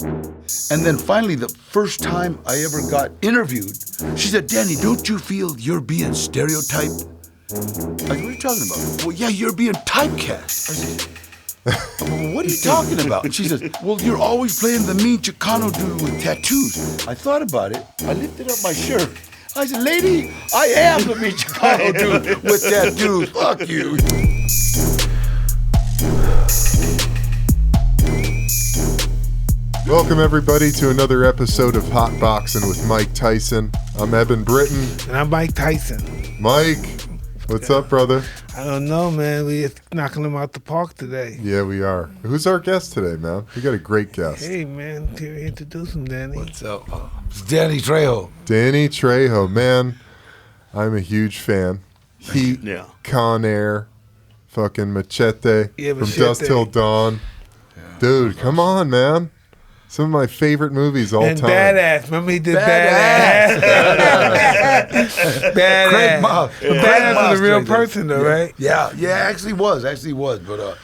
And then finally, the first time I ever got interviewed, she said, Danny, don't you feel you're being stereotyped? I said, what are you talking about? Well, yeah, you're being typecast. I said, well, what are you talking about? And she says, well, you're always playing the mean Chicano dude with tattoos. I thought about it. I lifted up my shirt. I said, lady, I am the mean Chicano dude with tattoos. Fuck you. Welcome, everybody, to another episode of Hot Boxing with Mike Tyson. I'm Eben Britton. And I'm Mike Tyson. Mike, what's up, brother? I don't know, man. We're knocking them out the park today. Yeah, we are. Who's our guest today, man? We got a great guest. Hey, man. Can you introduce him, Danny? What's up? It's Danny Trejo. Danny Trejo, man. I'm a huge fan. Heat, Yeah. Con Air, fucking Machete, Yeah, from Machete. Dusk Till Dawn. Dude, come on, man. Some of my favorite movies all And time. Badass. Remember he did Badass? Badass. Craig Moss. But Craig Badass Moss was a real did it. person, though, right? Yeah, actually was. But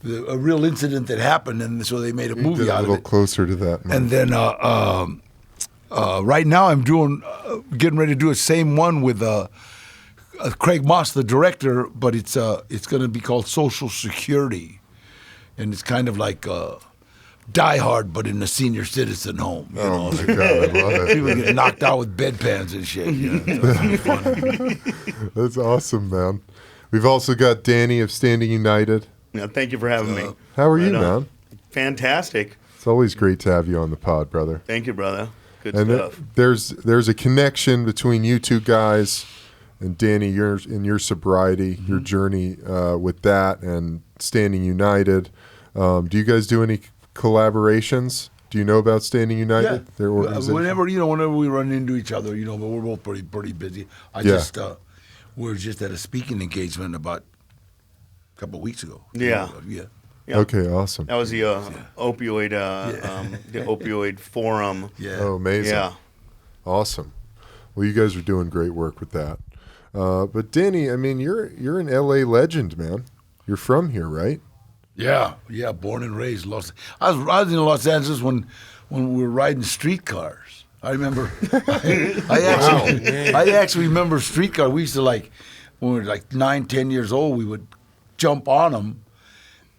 a real incident that happened, and so they made a movie Get a out of little it. closer to that, man. And then right now I'm doing, getting ready to do a same one with Craig Moss, the director, but it's going to be called Social Security, and it's kind of like Die Hard, but in a senior citizen home. You Oh, know? my God, I love it. People get knocked out with bedpans and shit. You know? So it's fun. That's awesome, man. We've also got Danny of Standing United. Yeah, thank you for having me. How are you, Right on. man? Fantastic. It's always great to have you on the pod, brother. Thank you, brother. Good And stuff. there's a connection between you two guys and Danny, your sobriety, your journey with that, and Standing United. Do you guys do any collaborations? Do you know about Standing United? Their organization? Whenever we run into each other, but we're both pretty busy. We were just at a speaking engagement about a couple of weeks ago. Yeah. Yeah. Yeah. Okay, awesome. That was the opioid forum. Yeah. Oh, amazing. Yeah. Awesome. Well, you guys are doing great work with that. But Danny, I mean, you're an LA legend, man. You're from here, right? Yeah. Born and raised I was in Los Angeles when we were riding streetcars. I remember. I actually remember streetcar. We used to when we were 9, 10 years old, we would jump on them,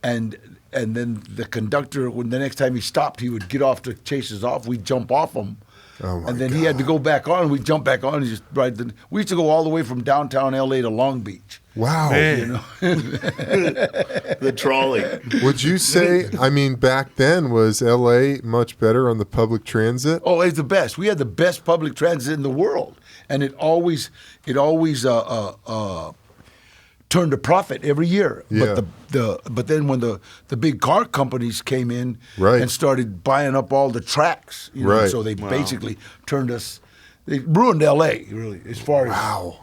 and then the conductor, when the next time he stopped, he would get off to chase us off. We'd jump off him. Oh, my And then he had to go back on, and we'd jump back on and just ride. We used to go all the way from downtown L.A. to Long Beach. Wow. Man. The trolley. Would you say, I mean, back then, was LA much better on the public transit? Oh, it's the best. We had the best public transit in the world, and it always turned a profit every year. Yeah. But then when the big car companies came in Right. and started buying up all the tracks, Right. so they basically they ruined L.A. really as far as. Wow.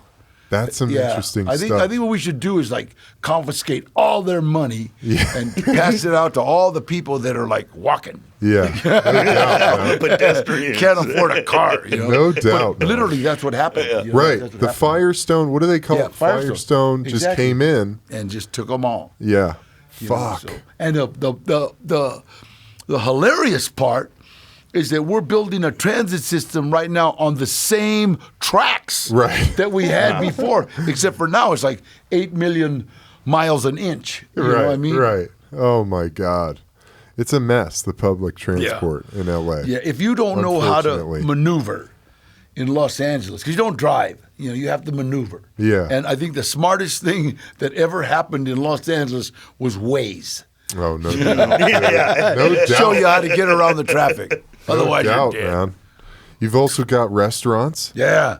That's some Yeah, interesting I think stuff. what we should do is confiscate all their money Yeah. and pass it out to all the people that are walking. Yeah. No doubt, man. Pedestrians. Can't afford a car. No doubt, But man. literally, that's what happened. Right. That's what The happened. Firestone, what do they call Yeah, it? Firestone just Exactly. came in. and just took them all. Yeah. you know, Fuck. so. And the hilarious part is that we're building a transit system right now on the same tracks Right. that we had before, except for now it's 8 million miles an inch. You know what I mean? Right. Oh, my God. It's a mess, the public transport in LA. Yeah, if you don't know how to Unfortunately. maneuver in Los Angeles, because you don't drive, you have to maneuver. Yeah. And I think the smartest thing that ever happened in Los Angeles was Waze. Oh, no doubt. No doubt. Show you how to get around the traffic. Otherwise, no doubt, you're dead. man. You've also got restaurants. Yeah.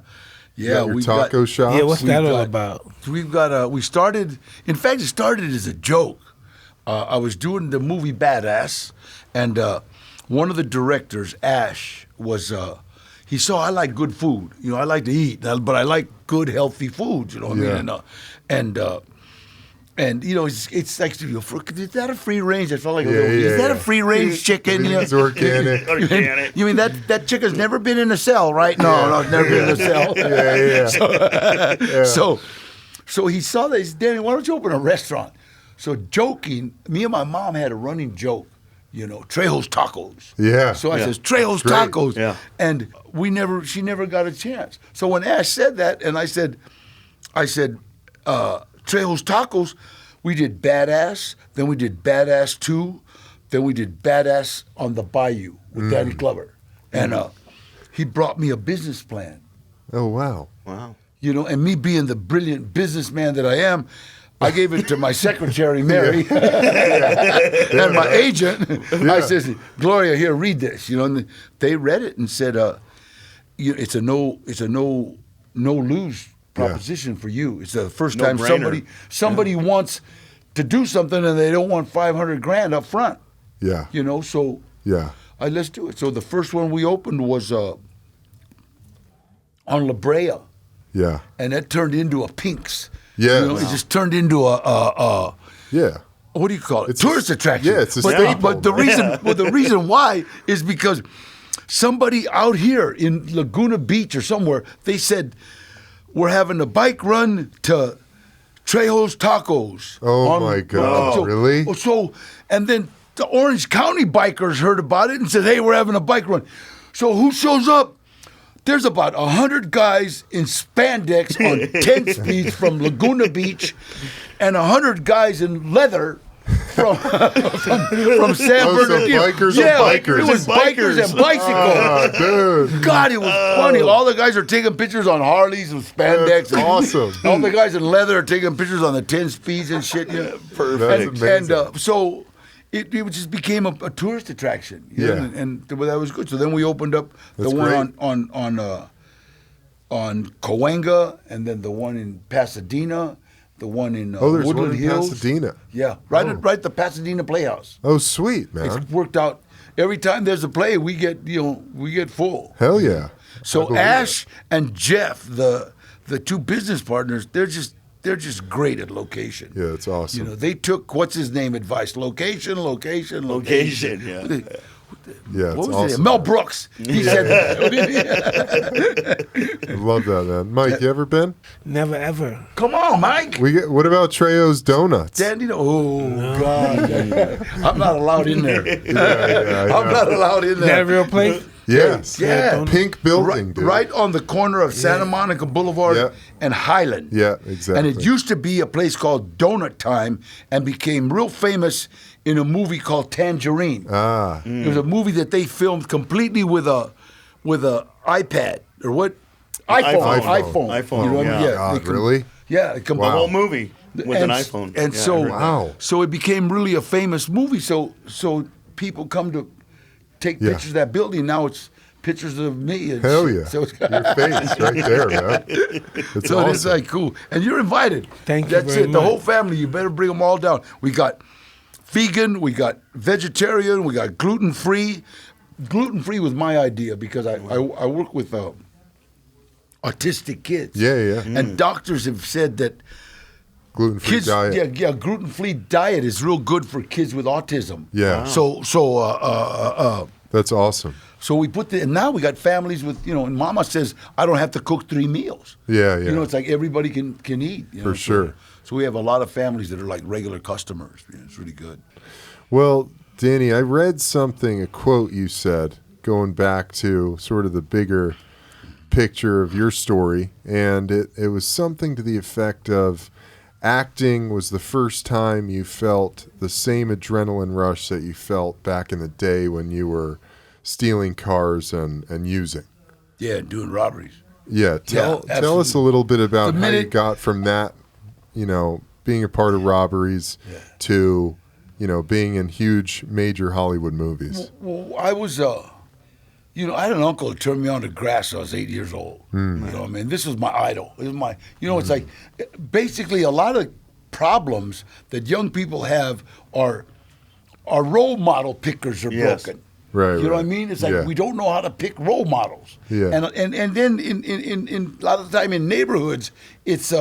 You got your taco shops. Yeah, what's We've that all got- about? We've got we started, in fact, it started as a joke. I was doing the movie Badass, and one of the directors, Ash, was, he saw I like good food. I like to eat, but I like good, healthy food, you know what I mean? And it's like, is that a free range? I felt like, is that a free range chicken? It's organic. Organic. You mean that chicken's never been in a cell, right? No, it's never been in a cell. Yeah. So he saw that. He said, Danny, why don't you open a restaurant? So joking, me and my mom had a running joke, Trejo's Tacos. Yeah. So I Yeah. says, Trejo's Great. Tacos. Yeah. And she never got a chance. So when Ash said that, and I said, Trejo's Tacos, we did Badass, then we did Badass 2, then we did Badass on the Bayou with Danny Glover. And he brought me a business plan. Oh wow. Wow. And me being the brilliant businessman that I am, I gave it to my secretary, Mary, and my agent. I said, Gloria, here, read this. And they read it and said, it's a no lose proposition for you. It's the first time No-brainer. somebody wants to do something and they don't want $500,000 up front. Yeah. So Yeah. let's do it. So the first one we opened was on La Brea. Yeah. And that turned into a Pink's. Yeah. It just turned into a Yeah. what do you call it? It's Tourist a- attraction. yeah, it's a but staple, but the man. reason the reason why is because somebody out here in Laguna Beach or somewhere, they said we're having a bike run to Trejo's Tacos. Oh, my God. Really? So and then the Orange County bikers heard about it and said, hey, we're having a bike run. So who shows up? There's about 100 guys in spandex on 10 speeds from Laguna Beach and 100 guys in leather from San Oh, so Bernardino. bikers yeah, and bikers. It was bikers and bicycles. Oh, dude. God, it was funny. All the guys are taking pictures on Harleys with spandex. That's awesome. All the guys in leather are taking pictures on the 10 speeds and shit. That's And amazing. so it just became a tourist attraction. Yeah. And that was good. So then we opened up That's the one great. on Cahuenga, and then the one in Pasadena, the one in Oh, there's Woodland one in Hills. Pasadena. Yeah, right at the Pasadena Playhouse. Oh, sweet, man. It's worked out. Every time there's a play, we get full. Hell yeah. I So believe Ash and Jeff, the two business partners, they're just great at location. Yeah, it's awesome. They took what's his name advice: location. Location, yeah. Yeah, What it's was it? awesome. Mel Brooks. He said that. I love that, man. Mike, you ever been? Never ever. Come on, Mike. What about Trejo's Donuts? Danny, God, I'm not allowed in there. Yeah, I I'm know. not allowed in Is that a there. real place? Yes. Yeah. Pink building, dude. Right on the corner of Santa Monica Boulevard Yeah. and Highland. Yeah, exactly. And it used to be a place called Donut Time and became real famous in a movie called Tangerine. Ah. It was a movie that they filmed completely with a iPad or what? iPhone. iPhone, You know what I mean? yeah. God, they really? Yeah. The Wow. whole movie with an and, iPhone. And Yeah, I so, heard that. Wow. so it became really a famous movie. So people come to take Yeah. pictures of that building. Now it's pictures of me. And Hell shit. yeah. So it's, Your face right there, man. It's so awesome. it's like cool. And you're invited. Thank you That's very it. The much. whole family. You better bring them all down. We got vegan. We got vegetarian. We got gluten free. Gluten free was my idea because I work with autistic kids. Yeah, yeah. And doctors have said that Gluten-free kids, diet. yeah, gluten-free diet is real good for kids with autism. Yeah. Wow. That's awesome. So we put and now we got families with, and Mama says I don't have to cook 3 meals. Yeah, yeah. It's like everybody can eat. For sure. So we have a lot of families that are like regular customers. It's really good. Well, Danny, I read something, a quote you said, going back to sort of the bigger picture of your story, and it was something to the effect of acting was the first time you felt the same adrenaline rush that you felt back in the day when you were stealing cars and using. Yeah, doing robberies. Yeah, tell us a absolutely. little bit about The how you minute- got from that, being a part of robberies to, being in huge major Hollywood movies. Well, I was, I had an uncle that turned me on to grass when I was 8 years old. Hmm. You know what I mean? This was my idol. It was my, it's like basically a lot of problems that young people have are role model pickers are Yes. broken. Right, You know what I right. mean? It's like Yeah. we don't know how to pick role models. Yeah. And then in a lot of the time in neighborhoods, it's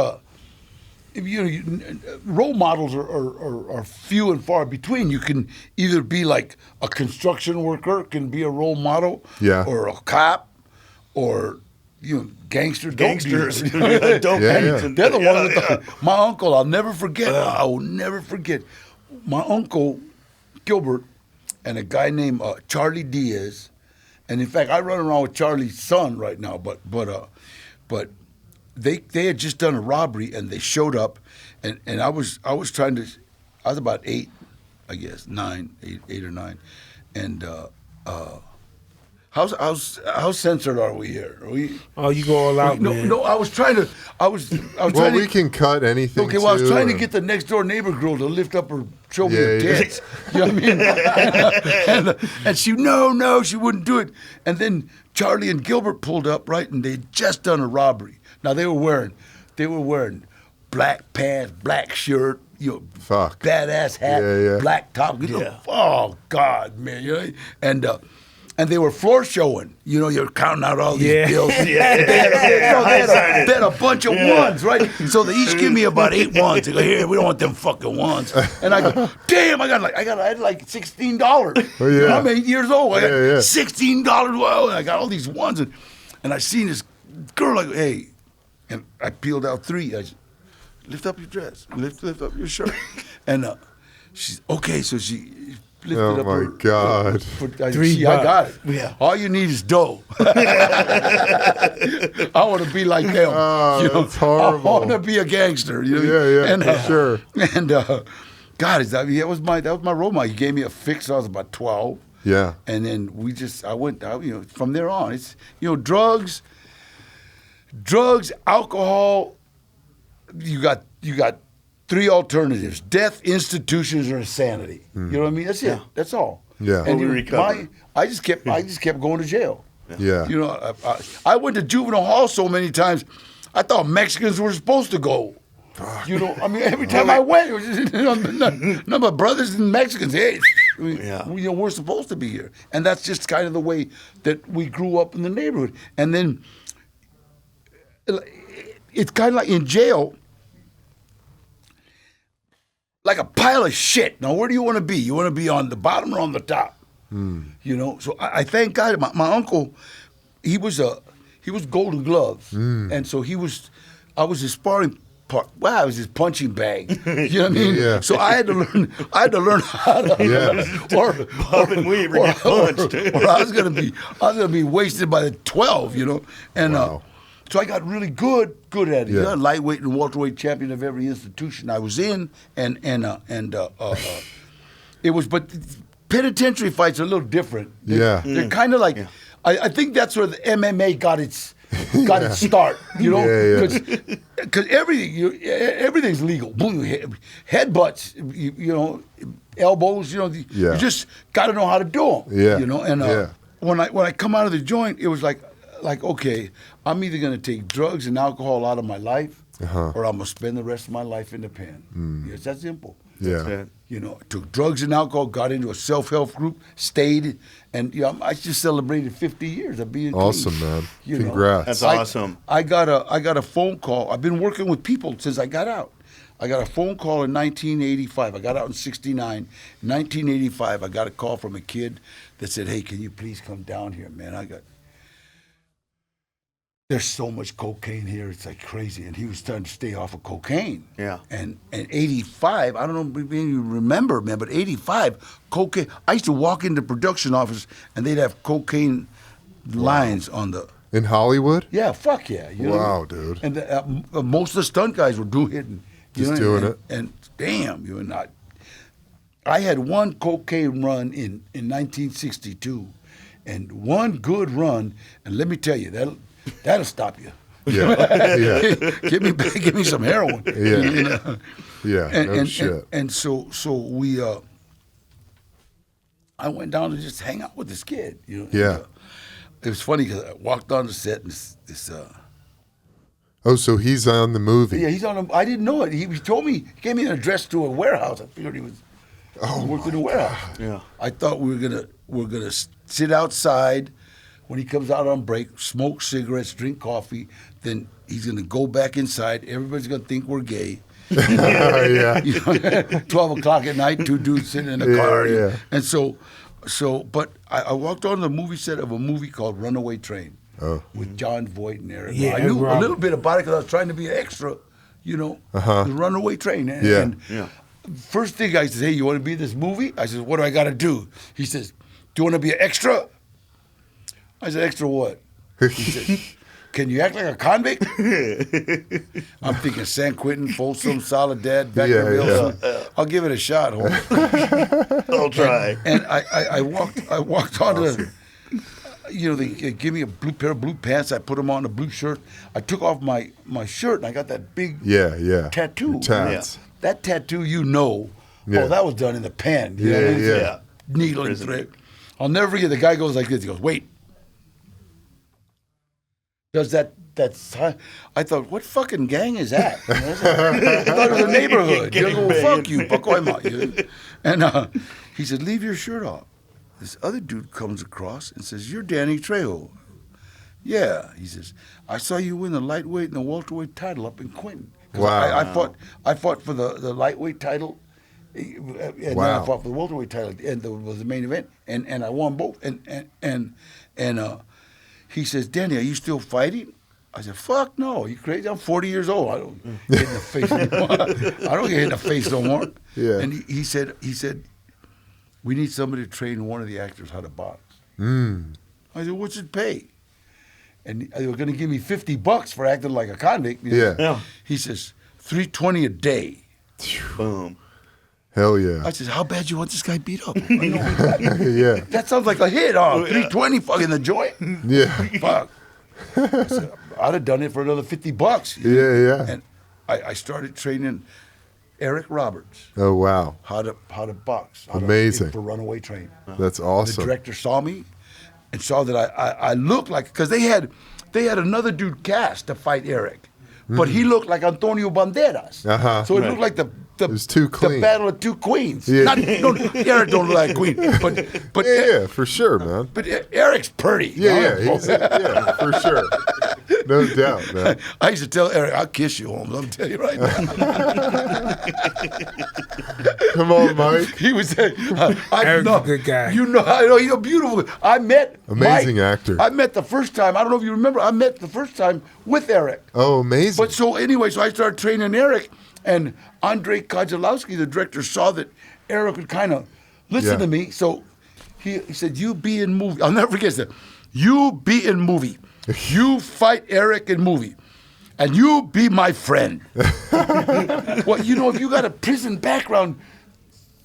role models are few and far between. You can either be like a construction worker, can be a role model, Yeah. or a cop, or gangster dope Gangsters. dealers. Dope Yeah, dealers. yeah. They're the ones that my uncle. I'll never forget. I will never forget. My uncle Gilbert, and a guy named Charlie Diaz, and in fact, I run around with Charlie's son right now. But they had just done a robbery, and they showed up, and I was trying to, I was about 8, I guess 8 or 9, and how censored are we here? Are we? Oh, you go all out, man. No, I was trying to. Well, we can cut anything. Okay, well, I was trying to and- get the next door neighbor girl to lift up her, show me Yeah, her yeah. tits. You know what I mean? And she, no, she wouldn't do it. And then Charlie and Gilbert pulled up, right, and they'd just done a robbery. Now they were wearing black pants, black shirt, Fuck. badass hat, Yeah. black top. Oh God, man, and they were floor showing. You're counting out all these Yeah. bills. They had a bunch of ones, right? So they each give me about 8 ones. They go, here, we don't want them fucking ones. And I go, damn, I had like $16. Oh, yeah. I'm 8 years old. I got Yeah. $16. Well, and I got all these ones, and I seen this girl. I go, hey, and I peeled out 3. I said, lift up your dress, lift up your shirt, and she's okay. So she lifted Oh, up my her. God. $3. I got it. Yeah. All you need is dough. I want to be like them. Oh, that's horrible. I want to be a gangster. Yeah, and, for sure. And God, that was my role model. He gave me a fix. I was about 12. Yeah. And then I went, from there on. It's drugs, alcohol. You got 3 alternatives: death, institutions, or insanity. You know what I mean? That's it. That's all. Yeah. And Well, we recovered. I just kept going to jail. Yeah. I went to juvenile hall so many times. I thought Mexicans were supposed to go. Every time I went, it was just, none but brothers and Mexicans. Hey, we're supposed to be here, and that's just kind of the way that we grew up in the neighborhood. And then it's kind of like in jail, like a pile of shit. Now, where do you want to be? You want to be on the bottom or on the top? So I thank God. My uncle, he was Golden Gloves, and so I was his sparring part. Wow, I was his punching bag. You know what I mean? Yeah. So I had to learn how to. Yeah. Or Bob and Weaver get punched. or I was gonna be wasted by the 12. And Wow. so I got really good at it. Yeah. Lightweight and welterweight champion of every institution I was in, and it was. But penitentiary fights are a little different. Yeah. They're kind of like. I think that's where the MMA got its start. Yeah. Because everything's legal. Boom, headbutts, elbows. You just got to know how to do them. Yeah. And when I come out of the joint, it was like okay, I'm either gonna take drugs and alcohol out of my life, or I'm gonna spend the rest of my life in the pen. It's that simple. Yeah. Took drugs and alcohol, got into a self-help group, stayed, and I just celebrated 50 years of being Awesome, clean. man. You know. Congrats. That's awesome. I got a phone call. I've been working with people since I got out. I got a phone call in 1985. I got out in 69. In 1985, I got a call from a kid that said, "Hey, can you please come down here, man? There's so much cocaine here, it's like crazy." And he was trying to stay off of cocaine. Yeah. And 85, I don't know if you remember, man, but 85, cocaine. I used to walk into production office and they'd have cocaine lines on the. In Hollywood? Yeah, fuck yeah. You know? Wow, dude. And most of the stunt guys were doing it. Just doing it. And damn, you were not. I had one cocaine run in 1962, and one good run, and let me tell you, that'll stop you. Yeah. Yeah. Give me some heroin. Yeah. Yeah. No shit. And so we, I went down to just hang out with this kid. Yeah. It was funny because I walked on the set and this Oh, so he's on the movie. yeah, he's on. I didn't know it. He told me. He gave me an address to a warehouse. I figured he was. He worked in a warehouse. Yeah. I thought we were gonna sit outside when he comes out on break, smoke cigarettes, drink coffee. Then he's gonna go back inside. Everybody's gonna think we're gay. Yeah. 12 o'clock at night, 2 dudes sitting in a Yeah, car. yeah. And so, but I walked on the movie set of a movie called Runaway Train with John Voight and Eric. Yeah, I knew a Robert. little bit about it because I was trying to be an extra, the Runaway Train. Yeah. Yeah. first thing I said, hey, you want to be in this movie? I said, what do I got to do? He says, do you want to be an extra? I said, extra what? He said, can you act like a convict? I'm thinking San Quentin, Folsom, Soledad, Vacaville. I'll give it a shot, homie. I'll try. And I walked onto, they give me a blue pair of blue pants. I put them on, a blue shirt. I took off my shirt, and I got that big tattoo. Your tats. That tattoo, Yeah. oh, that was done in the pen. You know what I mean? Yeah. Needle and thread. I'll never forget, the guy goes like this. He goes, wait. Does that's I thought, what fucking gang is that? I thought it was a neighborhood. Well, fuck you, Pacoima. And he said, leave your shirt off. This other dude comes across and says, you're Danny Trejo. Yeah, he says, I saw you win the lightweight and the welterweight title up in Quentin. Wow. I fought for the lightweight title, and then I fought for the welterweight title, and was the main event, and I won both. And he says, Danny, are you still fighting? I said, fuck no, you crazy? I'm 40 years old. I don't get in the face anymore. I don't get hit in the face no more. Yeah. And he said, we need somebody to train one of the actors how to box. I said, what's it pay? And they were going to give me $50 for acting like a convict. Yeah. He says, $320 a day. Boom. Hell yeah. I said, how bad you want this guy beat up? Yeah. That sounds like a hit, huh? 320 fucking the joint? Yeah. Fuck. I said, I'd have done it for another $50. Yeah. And I started training Eric Roberts Oh wow. how to box. Amazing. For Runaway Train. That's The awesome. director saw me and saw that I looked like, because they had another dude cast to fight Eric, but he looked like Antonio Banderas. Uh-huh. So it looked like the was too clean. the battle of two queens. Yeah. Eric don't look like a queen, but Yeah, for sure, man. but Eric's pretty. Yeah, yeah, for sure. No doubt, man. I used to tell Eric, I'll kiss you, Holmes. I'm telling you right now. Come on, Mike. He was Eric's a good guy. I know he's a beautiful. I met Amazing Mike. actor. I met the first time. I don't know if you remember. I met the first time with Eric. Oh, amazing. But so anyway, so I started training Eric, and Andrei Kozlowski, the director, saw that Eric would kind of listen to me. So he said, "You be in movie." I'll never forget that. You be in movie. You fight Eric in movie. And you be my friend. Well, if you got a prison background,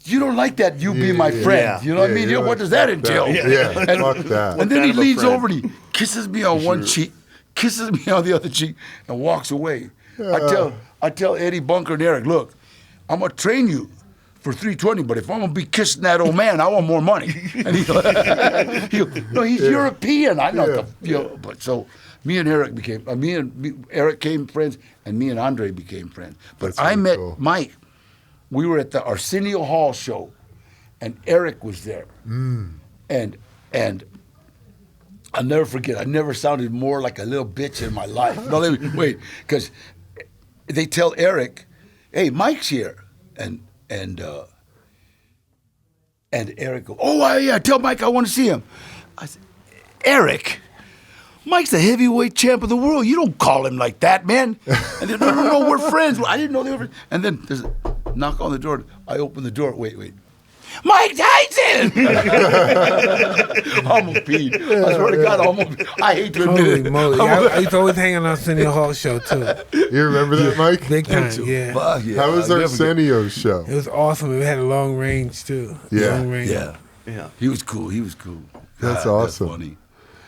you don't like that. You be my friend. Yeah. You know what I mean? you what like does that that. entail? Yeah, fuck that. And then he Kind of a leans friend. over and he kisses me on one cheek, kisses me on the other cheek, and walks away. I tell Eddie Bunker and Eric, look, I'm gonna train you for $320, but if I'm gonna be kissing that old man, I want more money. And he's European. I know, but so me and Eric became, Eric became friends, and me and Andre became friends. But That's I really met cool. Mike. We were at the Arsenio Hall show, and Eric was there, and I'll never forget. I never sounded more like a little bitch in my life. No, wait, because they tell Eric, "Hey, Mike's here," and Eric goes, "Oh, yeah, tell Mike I want to see him." I said, "Eric, Mike's the heavyweight champ of the world. You don't call him like that, man." And then, no, we're friends. Well, I didn't know they were friends. And then there's a knock on the door. I open the door. Wait. Mike Tyson! I almost peed. I swear to God, I hate to admit Holy it. moly. I used to always hang on Arsenio Hall show, too. You remember that, Mike? Big time, yeah. Fuck yeah. How was I'll never forget- Arsenio's show? It was awesome. It had a long range, too. Yeah. Long range. Yeah. Yeah. He was cool. That's God, awesome. funny.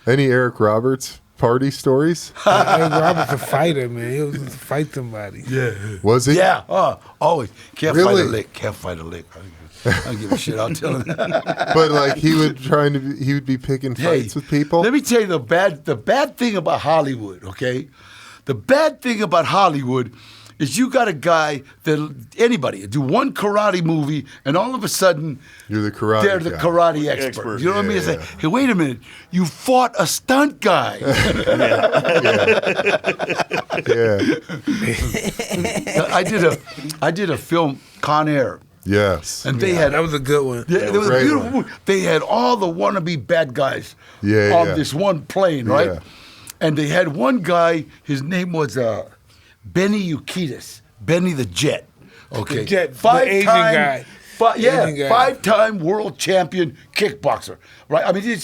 Any Eric Roberts party stories? Eric Roberts a fighter, man. He was to fight somebody. Yeah. Was he? Yeah. Always. Can't fight Really? a lick. Can't fight a lick. I don't give a shit. I'll tell him. But like he would be picking fights with people. Let me tell you the bad thing about Hollywood, okay? The bad thing about Hollywood is you got a guy anybody do one karate movie and all of a sudden You're the karate they're the guy. karate expert. Expert. You know what I mean? It's Yeah. like, hey, wait a minute, you fought a stunt guy. Yeah. I did a film, Con Air. Yes. And they had That was a good one. Yeah, it was a great beautiful one. movie. They had all the wannabe bad guys Yeah, on yeah. this one plane, right? Yeah. And they had one guy, his name was Benny Eukitis, Benny the Jet. Okay, The Asian guy. Asian guy. five-time world champion kickboxer. Right? I mean, he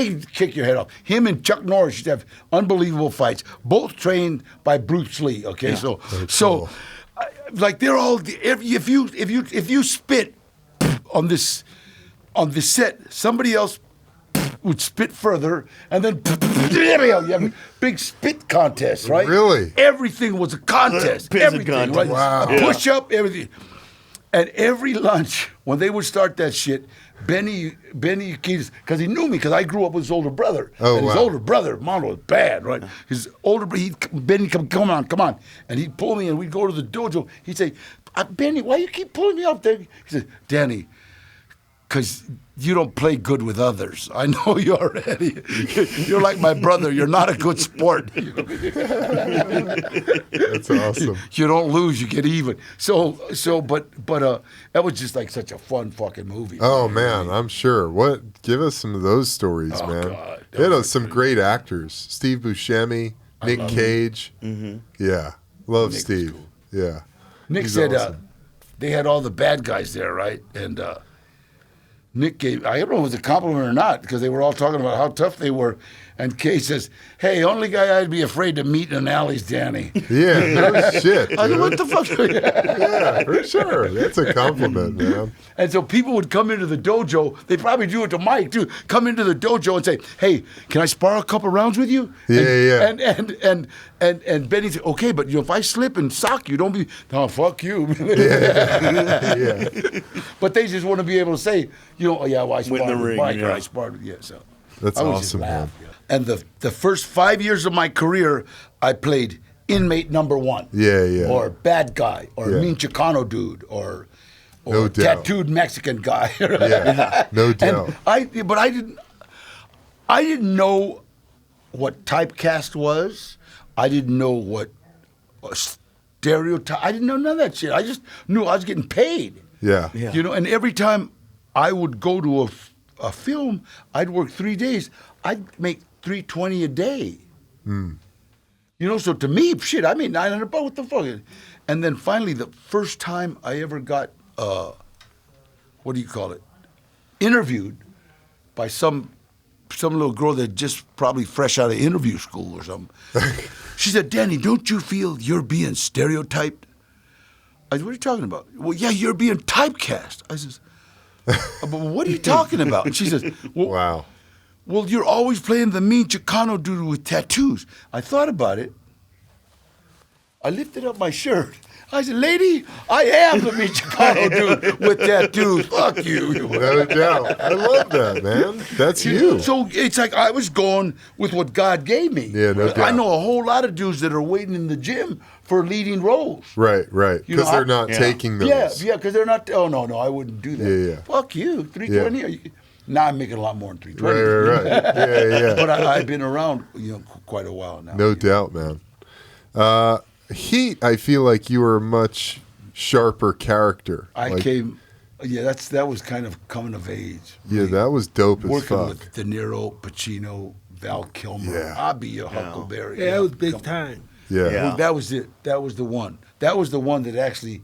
can kick your head off. Him and Chuck Norris used to have unbelievable fights. Both trained by Bruce Lee. Okay, so cool. like they're all if you spit on this set, somebody else would spit further, and then you have a big spit contest, right? Really? Everything was a contest. Piss Everything, contest. right? Wow. A push up, everything. And every lunch, when they would start that shit, Benny Kiedis, because he knew me, because I grew up with his older brother. Oh, and his wow. older brother, Mono, was bad, right? His older brother, Benny, come on. And he'd pull me, and we'd go to the dojo. He'd say, Benny, why you keep pulling me up there? He said, Danny, because you don't play good with others. I know you already. You're like my brother. You're not a good sport. That's awesome. You don't lose, you get even. But that was just like such a fun fucking movie. Oh man, I'm sure. Give us some of those stories, Oh, man. God. They had some great actors: Steve Buscemi, Nick Cage. Yeah, love Nick was Steve. cool. Yeah, Nick He's said awesome. they had all the bad guys there, right? And Nick gave, I don't know if it was a compliment or not, because they were all talking about how tough they were. And Kay says, hey, only guy I'd be afraid to meet in an alley is Danny. Yeah, no shit. I said, dude. what the fuck? Yeah, for sure. That's a compliment, man. And so people would come into the dojo. They probably do it to Mike too. Come into the dojo and say, "Hey, can I spar a couple rounds with you?" Yeah, And Benny said, "Okay, but if I slip and sock you, don't be. No, fuck you." Yeah. But they just want to be able to say, "Oh yeah, well, I sparred Win the with ring, Mike, or yeah. I sparred with So That's I would just awesome, laugh, man. yeah. And the first 5 years of my career, I played inmate number one. Yeah. Or bad guy, or Yeah. mean Chicano dude, or No doubt. tattooed Mexican guy. Yeah, no doubt. And I didn't know what typecast was. I didn't know what stereotype. I didn't know none of that shit. I just knew I was getting paid. Yeah. Yeah. And every time I would go to a film, I'd work 3 days. I'd make $320 a day. So to me, shit, I made $900. What the fuck? And then finally, the first time I ever got, what do you call it, interviewed by some little girl that just probably fresh out of interview school or something. She said, Danny, don't you feel you're being stereotyped? I said, what are you talking about? Well, yeah, you're being typecast. I says, but what are you talking about? And she says, Wow. well, you're always playing the mean Chicano dude with tattoos. I thought about it. I lifted up my shirt. I said, lady, I am the mean Chicano dude with tattoos. Fuck you. No doubt. I love that, man. That's you. So it's like I was going with what God gave me. Yeah, no I doubt. know a whole lot of dudes that are waiting in the gym for leading roles. Right. You know, Because they're not Yeah. taking those. Yeah, because they're not. Oh no, I wouldn't do that. Yeah. Fuck you, 320. Now I'm making a lot more than 320. Right. Yeah. But I've been around, quite a while now. No doubt, man. Heat, I feel like you were a much sharper character. I came. Yeah, that was kind of coming of age. Yeah, that was dope as Working fuck. with De Niro, Pacino, Val Kilmer. Yeah. I'll be your Huckleberry. Yeah, that was big come- time. Yeah. Yeah. Well, that was it. That was the one. That was the one that actually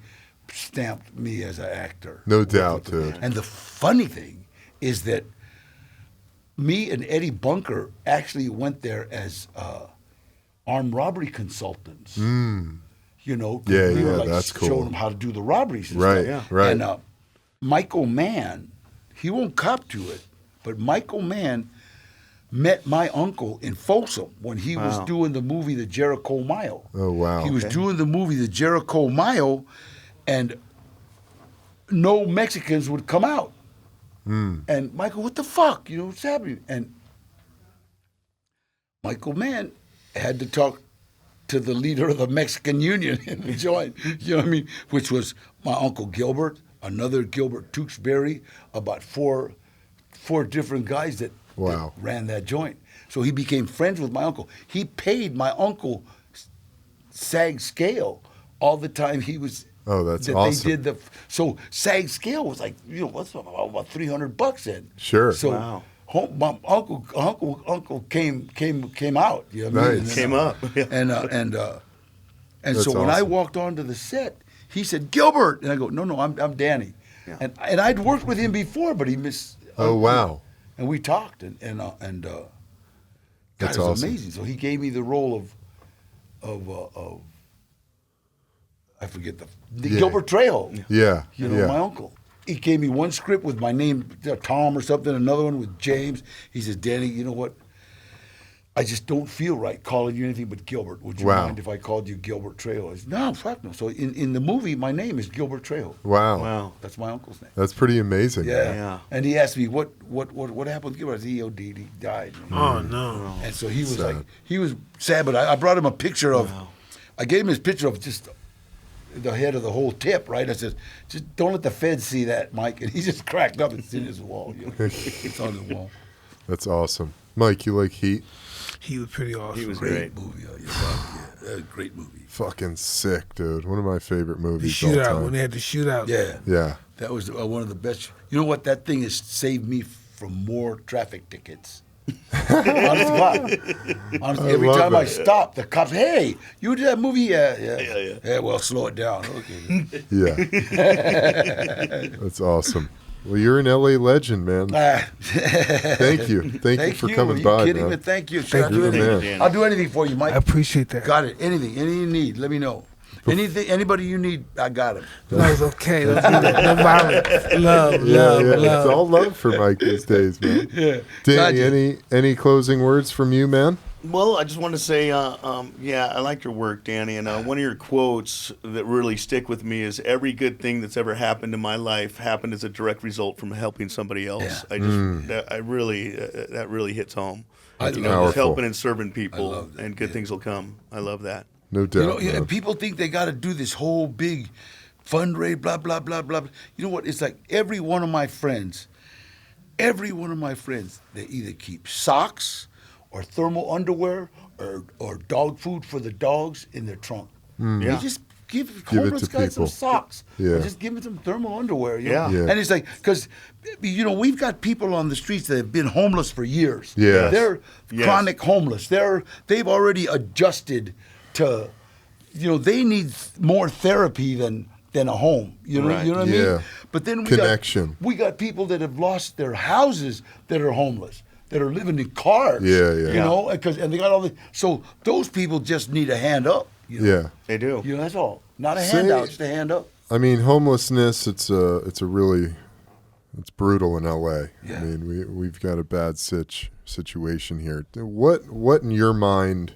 stamped me as an actor. No doubt, dude. And the funny thing is that me and Eddie Bunker actually went there as armed robbery consultants. You know, 'cause Yeah, we were yeah, like that's cool. showing them how to do the robberies. And Right, stuff. right. And Michael Mann, he won't cop to it, but Michael Mann met my uncle in Folsom when he was Wow. doing the movie The Jericho Mile. Oh, wow. He was doing the movie The Jericho Mile, and no Mexicans would come out. And Michael, what the fuck? What's happening? And Michael Mann had to talk to the leader of the Mexican Union in the joint, you know what I mean? Which was my Uncle Gilbert, another Gilbert Tewksbury, about four different guys that Wow. ran that joint. So he became friends with my uncle. He paid my uncle SAG scale all the time he was. Oh, that's that awesome. They did so SAG scale was like what's about $300 then. Sure. So Wow. my uncle came out. You know what I mean? Nice. Came up. Yeah. And That's so when I awesome. walked onto the set, he said, Gilbert. And I go, no, I'm Danny. Yeah. And I'd worked with him before, but he missed. Oh, wow. And we talked, and God, That's it was awesome. amazing. So he gave me the role of I forget the Yeah. Gilbert Trejo. Yeah. You know, yeah. my uncle. He gave me one script with my name, Tom or something, another one with James. He says, Danny, you know what? I just don't feel right calling you anything but Gilbert. Would you Wow. mind if I called you Gilbert Trejo? I said, no, fuck no. So in the movie, my name is Gilbert Trejo. Wow. Wow. That's my uncle's name. That's pretty amazing. Yeah. Yeah. And he asked me, what happened with Gilbert? I said, he OD'd, he died. Oh no. And so he was Sad. like, he was sad, but I brought him a picture of, I gave him his picture of just the head of the whole tip, right? I said, just don't let the feds see that, Mike. And he just cracked up. It's in his wall. You know? It's on the wall. That's awesome. Mike, you like Heat? He was pretty awesome. He was Great great. movie. Great movie. Fucking sick, dude. One of my favorite The movies all shootout time. when they had the shootout. Yeah. Yeah. That was one of the best. You know what? That thing has saved me from more traffic tickets. Honest to God. Honestly, every love time I it. stop, the cops, hey, you did that movie? Yeah. Yeah. Yeah, well, slow it down. Okay. Yeah. That's awesome. Well, you're an LA legend, man. Thank you. Thank you for coming Are you by, kidding man. me? Thank you. Thank I'll you. do anything. You're the man. I'll do anything for you, Mike. I appreciate that. Got it. Anything you need, let me know. Anything, anybody you need, I got it. That was okay. Let's do that. No violence. Love, Yeah, love, yeah. love. It's all love for Mike these days, man. Yeah. Danny, Gotcha. any closing words from you, man? Well, I just want to say, yeah, I like your work, Danny. And one of your quotes that really stick with me is, "Every good thing that's ever happened in my life happened as a direct result from helping somebody else." Yeah. I just, that really hits home. I You love know, Powerful. just helping and serving I people, love that, and good yeah. things will come. I love that. No You doubt. know, yeah, man. people think they got to do this whole big fundraiser, blah, blah, blah, blah. You know what? It's like every one of my friends, they either keep socks or thermal underwear or dog food for the dogs in their trunk. Yeah. They just give it homeless to guys some people. socks. Yeah. Or just give them some thermal underwear. You know? Yeah. Yeah. And it's like, because, you know, we've got people on the streets that have been homeless for years. Yes. They're Yes. chronic homeless. They've already adjusted to, you know, they need more therapy than a home. You know, Right. you know what I Yeah. mean? But then Connection. we got people that have lost their houses that are homeless, that are living in cars. Yeah, yeah. You Yeah. know, and they got all the, so those people just need a hand up. You know? Yeah. They do. You know, that's all. Not a Say- handout, just a hand up. I mean, homelessness. It's brutal in LA. Yeah. I mean, we've got a bad situation here. What in your mind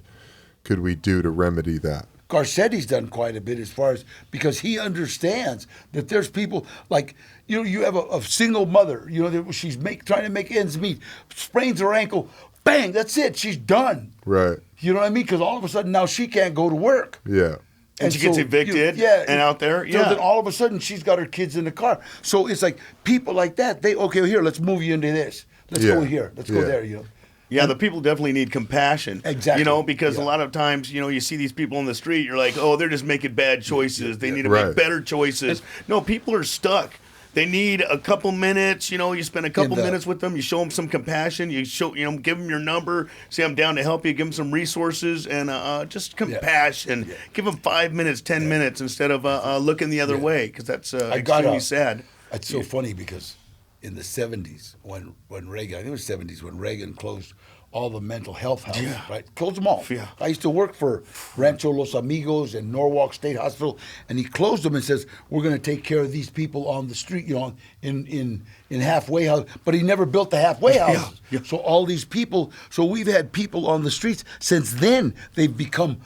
could we do to remedy that? Garcetti's done quite a bit as far as, because he understands that there's people like, you know, you have a single mother, you know, that she's trying to make ends meet, sprains her ankle, bang, that's it, she's done. Right. You know what I mean? Because all of a sudden now she can't go to work. Yeah. And she gets evicted and out there, So yeah. then all of a sudden she's got her kids in the car. So it's like people like that, okay, here, let's move you into this. Let's Yeah. go here. Let's go Yeah. there, you know. Yeah, the people definitely need compassion. Exactly. You know, because Yeah. a lot of times, you know, you see these people on the street, you're like, oh, they're just making bad choices. They need to Right. make better choices. No, people are stuck. They need a couple minutes. You know, you spend a couple minutes with them. You show them some compassion. You give them your number. Say, I'm down to help you. Give them some resources and just compassion. Yeah. Give them 5 minutes, 10 minutes instead of looking the other way, because that's extremely sad. It's so funny because in the 70s, when Reagan, I think it was 70s, when Reagan closed all the mental health houses, right? Closed them all. Yeah. I used to work for Rancho Los Amigos and Norwalk State Hospital, and he closed them and says, we're going to take care of these people on the street, you know, in halfway houses. But he never built the halfway houses. Yeah. So all these people, so we've had people on the streets. Since then, they've become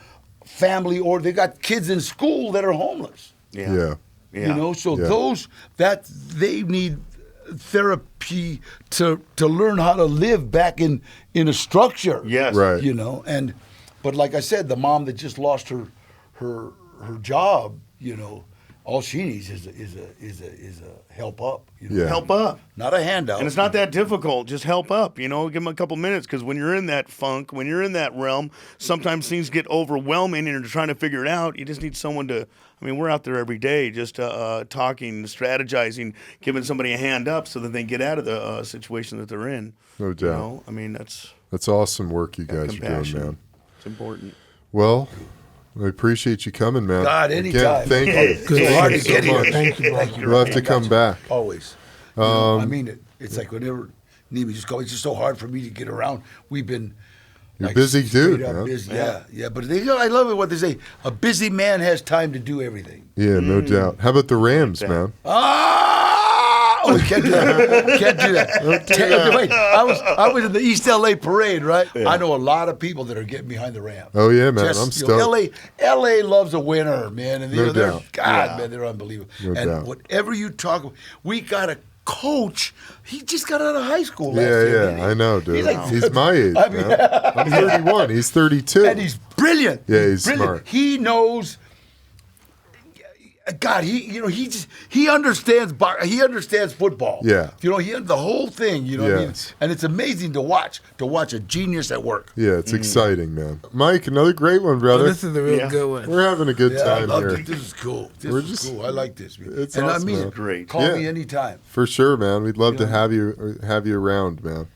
family, or they got kids in school that are homeless. Yeah. You know, so Yeah. they need therapy to learn how to live back in a structure. Yes. Right. You know, but like I said, the mom that just lost her job, you know, all she needs is a help up. You know? Yeah. Help up. Not a handout. And it's not that difficult. Just help up, you know, give them a couple minutes, because when you're in that funk, when you're in that realm, sometimes things get overwhelming and you're trying to figure it out. You just need someone to, I mean, we're out there every day just talking, strategizing, giving somebody a hand up so that they get out of the situation that they're in. No doubt. You know? I mean, that's That's awesome work you guys are doing, compassion. man. It's important. Well, I appreciate you coming, man. God, anytime. Again, thank you. Good. It's hard to so get here. much. Thank you, brother. We'll have to come back. Always. You know, I mean it. It's like whenever need me, just call. It's just so hard for me to get around. We've been. You're a busy dude, straight up man. busy. Yeah. But I love it what they say. A busy man has time to do everything. Yeah, no doubt. How about the Rams, man? Oh, we can't do that. Can't do that. Wait, I was in the East LA parade, right? I know a lot of people that are getting behind the Rams. Oh yeah, man. Just, I'm you know, stoked. LA loves a winner, man. And No they're doubt. God, man, they're unbelievable. No and doubt. whatever you talk about, we got a coach. He just got out of high school last Yeah, year. yeah, didn't he? I know, dude. like- He's my age, I mean- man. I'm 31. He's 32. And he's brilliant. Yeah, he's brilliant. smart. He knows. God, he understands. He understands football. Yeah. You know, the whole thing. You know what I mean? Yes. And it's amazing to watch a genius at work. Yeah, it's exciting, man. Mike, another great one, Oh, brother. this is a real Yeah. good one. We're having a good Yeah, I time love here. it. This is cool. This We're is just- cool. I like this, man. It's and awesome, I mean man. it. Great. Call Yeah. me anytime. For sure, man. We'd love to Yeah. have you around, man.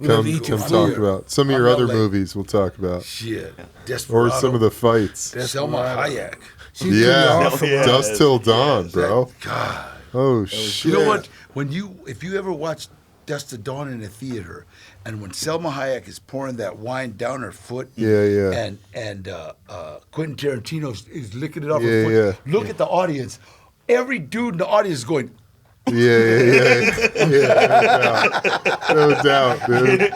love Come, each come of talk you. about some of your I'm other LA. movies. We'll talk about, Shit. or Desperado. some of the fights. Selma Hayek. She's pretty Yeah, awesome. Yeah. Dust Till Dawn, bro. God. Oh shit! You know what? If you ever watch Dust to Dawn in a theater, and when Selma Hayek is pouring that wine down her foot, Yeah. and Quentin Tarantino is licking it off Yeah, her foot. yeah. Look at the audience. Every dude in the audience is going. Yeah, no doubt, dude.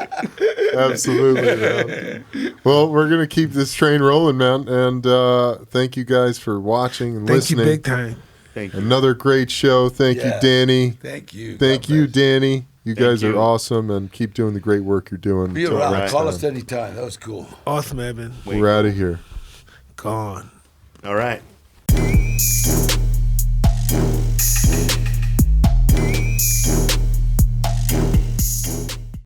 Absolutely, man. Well, we're gonna keep this train rolling, man, and thank you guys for watching and Thank you listening. big time. Thank you. Another great show. Thank you, Yeah. Danny. Thank you. Thank God you, bless. Danny. You guys are you. awesome, and keep doing the great work you're doing. Be Until around. next Call time. us anytime. That was cool. Awesome, Evan. We're out of here. Gone. All right.